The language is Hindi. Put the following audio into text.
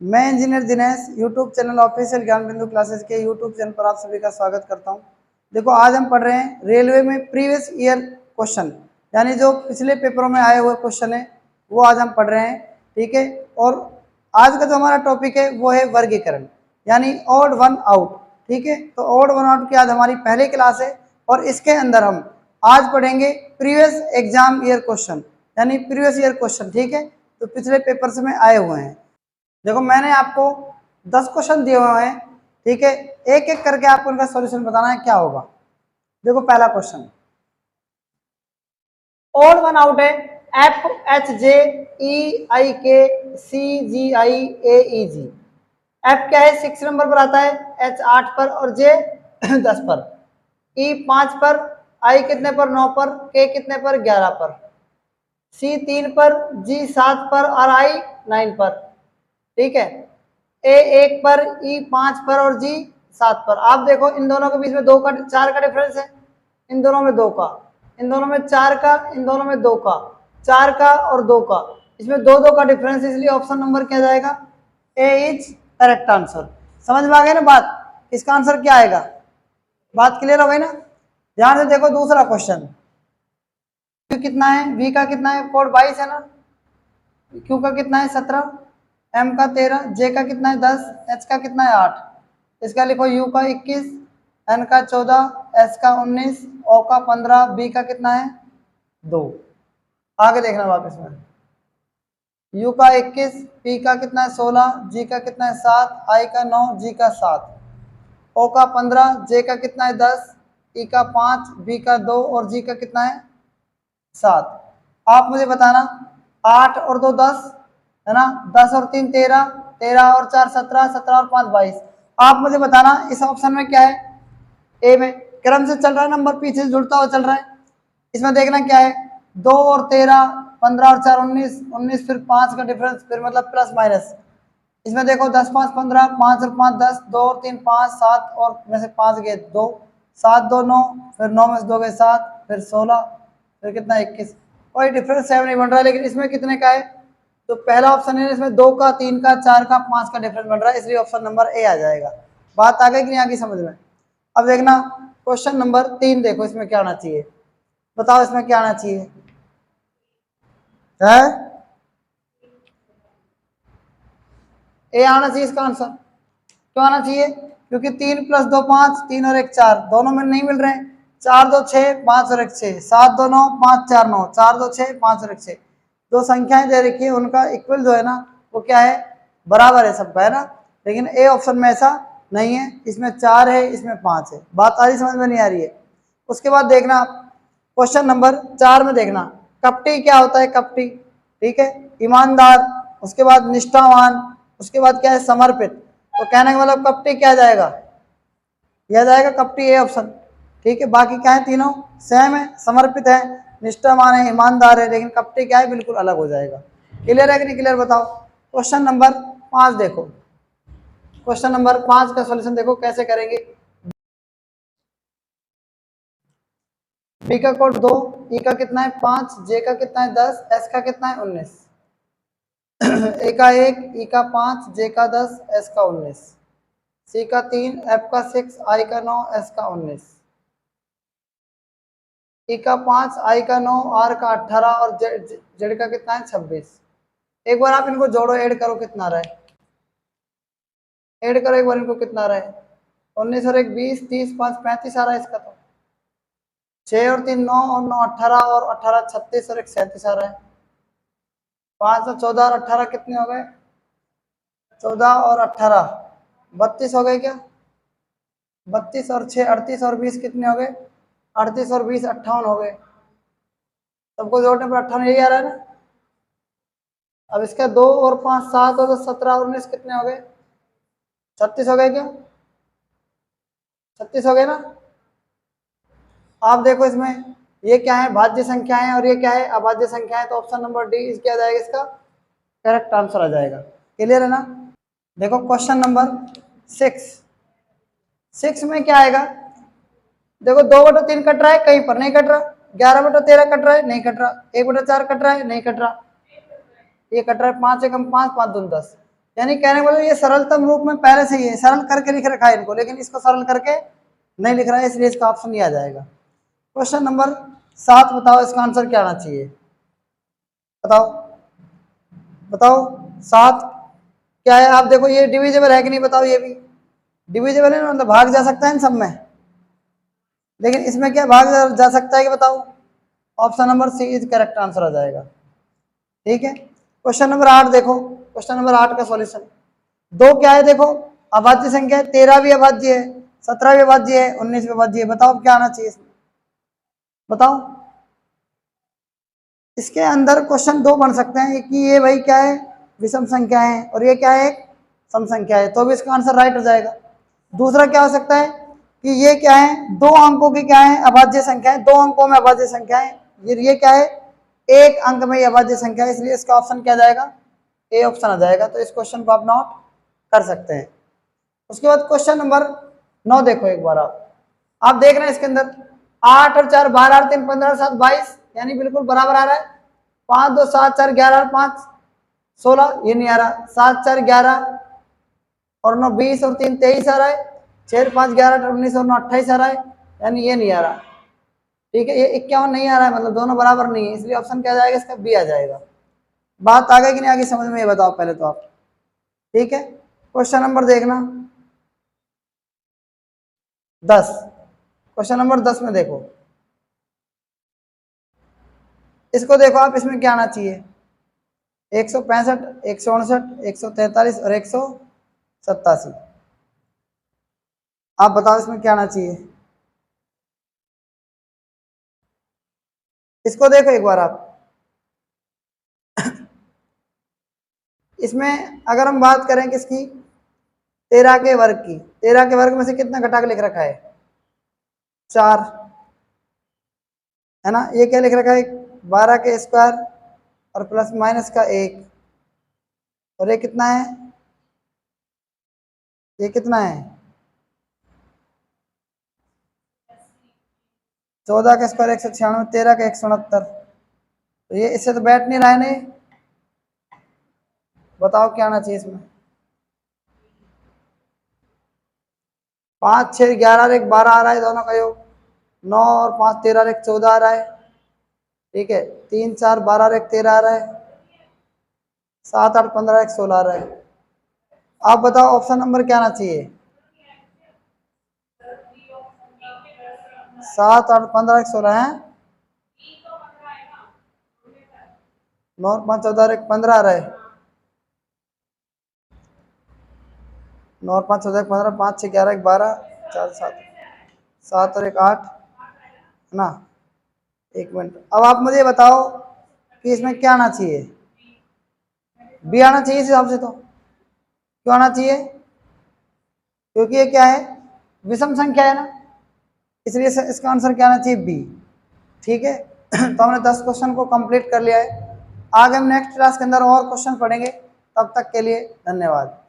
मैं engineer Dinesh YouTube channel official ज्ञान बिंदु क्लासेस के यूट्यूब चैनल पर आप सभी का स्वागत करता हूं। देखो आज हम पढ़ रहे हैं रेलवे में प्रीवियस ईयर क्वेश्चन, यानी जो पिछले पेपरों में आए हुए क्वेश्चन है वो आज हम पढ़ रहे हैं। ठीक है, और आज का जो हमारा टॉपिक है वो है वर्गीकरण, यानी ऑड वन आउट। ठीक है, तो ऑड वन आउट की आज हमारी पहली क्लास है और इसके अंदर हम आज पढ़ेंगे प्रीवियस एग्जाम ईयर क्वेश्चन, यानी प्रीवियस ईयर क्वेश्चन। ठीक है, तो पिछले पेपर्स में आए हुए हैं। देखो मैंने आपको 10 क्वेश्चन दिए हुए हैं। ठीक है, एक एक करके आपको उनका सॉल्यूशन बताना है क्या होगा। देखो पहला क्वेश्चन ऑड वन आउट है, एफ एच जे ई आई के सी जी आई ए ई जी। एफ क्या है, 6 नंबर पर आता है, एच 8 पर और जे 10 पर, ई 5 पर, आई कितने पर, 9 पर, के कितने पर, 11 पर, सी 3 पर, जी 7 पर और आई 9 पर। ठीक है, ए 1 पर, ई 5 पर और जी 7 पर। आप देखो इन दोनों के बीच में 2 का 4 का डिफरेंस है, इन दोनों में 2 का, इन दोनों में 4 का, इन दोनों में 2 का, 4 का और 2 का, इसमें 2 का डिफरेंस, इसलिए ऑप्शन नंबर क्या जाएगा, ए इज करेक्ट आंसर। समझ में आ गया ना बात, इसका आंसर क्या आएगा। बात क्लियर हो गई ना। ध्यान से देखो दूसरा क्वेश्चन, क्यू कितना है, वी का कितना है, कोड 22 है ना, क्यू का कितना है 17, एम का 13, जे का कितना है 10, एच का कितना है 8। इसका लिखो यू का 21, एन का 14, एस का 19, ओ का 15, बी का कितना है 2। आगे देखना वापस में, यू का 21, पी का कितना है 16, जी का कितना है 7, आई का 9, जी का 7, ओ का 15, जे का कितना है 10, ई का 5, बी का 2 और जी का कितना है 7। आप मुझे बताना 8 और 2 10 है ना, 10 और 3 13, 13 और 4 17, 17 और 5 22। आप मुझे बताना इस ऑप्शन में क्या है। ए में क्रम से चल रहा है, नंबर पीछे से जुड़ता हुआ चल रहा है। इसमें देखना क्या है, 2 और 13, 15 और 4 19, 19 फिर 5 का डिफरेंस, फिर मतलब प्लस माइनस। इसमें देखो 10 5 15, 5 और 5 10, 2 और 3 5, 7 और में से 5 गए 2, 7 2 9, फिर 9 में से 2 गए 7, फिर 16, फिर कितना 21। कोई डिफरेंस 7 नहीं बन रहा है, लेकिन इसमें कितने का है, तो पहला ऑप्शन है इसमें 2 का, 3 का, 4 का, 5 का डिफरेंस बन रहा है, इसलिए ऑप्शन नंबर ए आ जाएगा। बात आ गई कि नहीं आ गई समझ में। अब देखना क्वेश्चन नंबर 3, देखो इसमें क्या आना चाहिए, बताओ इसमें क्या आना चाहिए है। ए आना चाहिए इसका आंसर। क्यों आना चाहिए, क्योंकि 3 + 2 5, 3 और 1 4, दोनों में नहीं मिल रहे हैं। 4 2 6, 5 और 1 6, 7 2 9, 5 4 9, 4 2 6, 5 और 1 6। दो संख्याएं दे रखी है, उनका इक्वल जो है ना वो क्या है, बराबर है सबका, है ना। लेकिन ए ऑप्शन में ऐसा नहीं है, इसमें 4 है, इसमें 5 है। बात आ रही समझ में नहीं आ रही है। उसके बाद देखना क्वेश्चन नंबर 4 में देखना, कपटी क्या होता है, कपटी। ठीक है, ईमानदार, उसके बाद निष्ठावान, उसके बाद क्या है समर्पित। तो कहने का मतलब कपटी क्या जाएगा, यह जाएगा कपटी ए ऑप्शन। ठीक है, बाकी क्या है, तीनों सेम है, समर्पित है, निष्ठावान है, ईमानदार है, लेकिन कपटी क्या है बिल्कुल अलग हो जाएगा। क्लियर है कि नहीं क्लियर बताओ। क्वेश्चन नंबर 5 देखो, क्वेश्चन नंबर 5 का सॉल्यूशन देखो कैसे करेंगे। बी का कोड 2, ई का कितना है 5, जे का कितना है 10, एस का कितना है 19। ए का 1, ई का 5, जे का 10, एस का 19, सी का 3, एफ का 6, आई का 9, एस का 19, ई का 5, आई का 9, आर का 18 और जेड का कितना है 26। एक बार आप इनको जोड़ो, ऐड करो, कितना रहा है, ऐड करो एक बार इनको, कितना रहा है, 19 और 1 20, 30 5 35 आ रहा है इसका। तो 6 और 3 9 और 9 18 और 18 36 और 1 37 आ रहा है। 5 और 14 और 18 कितने हो गए, 14 और 18 32 हो गए क्या, 32 और 6 38 और 20 कितने हो गए, 38 और 20 58 हो गए। सबको जोड़ने पर 58 यही आ रहा है ना। अब इसका 2 और 5 7 और 17 और 19 कितने हो गए, 36 हो गए क्या, 36 हो गए ना। आप देखो इसमें ये क्या है, भाज्य संख्या है और ये क्या है, अभाज्य संख्या है। तो ऑप्शन नंबर डी इस क्या जाएगा, इसका करेक्ट आंसर आ जाएगा। क्लियर है ना। देखो क्वेश्चन नंबर 6 में क्या आएगा, देखो 2/3 कट रहा है, कहीं पर नहीं कट रहा, 11/13 कट रहा है, नहीं कट रहा, 1/4 कट रहा है, नहीं कट रहा, ये कट रहा है, 5 एकम 5 5 दूनी 10। यानी कहने वाले ये सरलतम रूप में पहले से ही है, सरल करके लिख रखा है इनको, लेकिन इसको सरल करके नहीं लिख रहा है, इसलिए इसका ऑप्शन ये आ जाएगा। क्वेश्चन नंबर 7 बताओ इसका आंसर क्या आना चाहिए, बताओ बताओ 7 क्या है। आप देखो ये डिविजिबल है कि नहीं, बताओ। ये भी डिविजिबल है ना, मतलब भाग जा सकता है इन सब में, लेकिन इसमें क्या भाग जा सकता है कि बताओ। Option number C is correct answer आ जाएगा। ठीक है, क्वेश्चन नंबर 8 देखो, क्वेश्चन नंबर 8 का सॉल्यूशन। 2 क्या है देखो, अभाज्य संख्या है, 13 भी अभाज्य है, 17 भी अभाज्य है, 19 भी अभाज्य है। बताओ क्या आना चाहिए इसमें, बताओ। इसके अंदर क्वेश्चन 2 बन सकते हैं कि ये भाई क्या है, विषम संख्या है, और ये क्या है, एक सम संख्या है, तो भी इसका आंसर राइट हो जाएगा। दूसरा क्या हो सकता है कि ये क्या है, 2 अंकों की क्या है, अभाज्य संख्या है, 2 अंकों में अभाज्य संख्या है, ये क्या है, 1 अंक में अभाज्य संख्या है, इसलिए इसका ऑप्शन क्या जाएगा, ए ऑप्शन आ जाएगा। तो इस क्वेश्चन को आप नोट कर सकते हैं। उसके बाद क्वेश्चन नंबर 9 देखो एक बार आप देख रहे हैं इसके अंदर 8 और 4 12 और 3 15 7 22, यानी बिल्कुल बराबर आ रहा है। 5 2 7 4 11 और 5 16, ये नहीं आ रहा। 7 4 11 और 9 20 और 3 23 आ रहा है। 6 5 11 19 और 9 28 आ रहा है, यानी ये नहीं आ रहा। ठीक है, ये 51 नहीं आ रहा है, मतलब दोनों बराबर नहीं है, इसलिए ऑप्शन क्या जाएगा, इसका बी आ जाएगा। बात आ गई कि नहीं आगे समझ में, ये बताओ पहले तो आप। ठीक है, क्वेश्चन नंबर देखना 10। क्वेश्चन नंबर 10 में देखो, इसको देखो आप, इसमें क्या आना चाहिए, 165 159 143 और 187। आप बताओ इसमें क्या आना चाहिए। इसको देखो एक बार आप, इसमें अगर हम बात करें किसकी, 13 के वर्ग की, 13 के वर्ग में से कितना घटा के लिख रखा है, 4 है ना। ये क्या लिख रखा है, 12 के स्क्वायर और प्लस माइनस का 1, और ये कितना है, ये कितना है, 14 का स्क्वायर 196, 13 का 169। तो ये इससे तो बैठ नहीं रहा है, नहीं। बताओ क्या आना चाहिए इसमें। 5 6 11 और 1 12 आ रहा है, दोनों का योग। 9 और 5 13 और 1 14 आ रहा है। ठीक है, 3 4 12 और 1 13 आ रहा है। 7 8 15 1 16 आ रहा है। आप बताओ ऑप्शन नंबर क्या आना चाहिए, 7 8 15 1 16 है। 9 5 14 और 1 15 आ रहा है। 9 और 5 14 15, 5 6 11 1 12 4 7 7 और 1 8 है ना। एक मिनट, अब आप मुझे बताओ कि इसमें क्या आना चाहिए, बी आना चाहिए इस हिसाब से। तो क्यों आना चाहिए, क्योंकि ये क्या है, विषम संख्या है ना, इसलिए इसका आंसर क्या आना चाहिए, बी। ठीक है, तो हमने 10 क्वेश्चन को कंप्लीट कर लिया है। आगे हम नेक्स्ट क्लास के अंदर और क्वेश्चन पढ़ेंगे, तब तक के लिए धन्यवाद।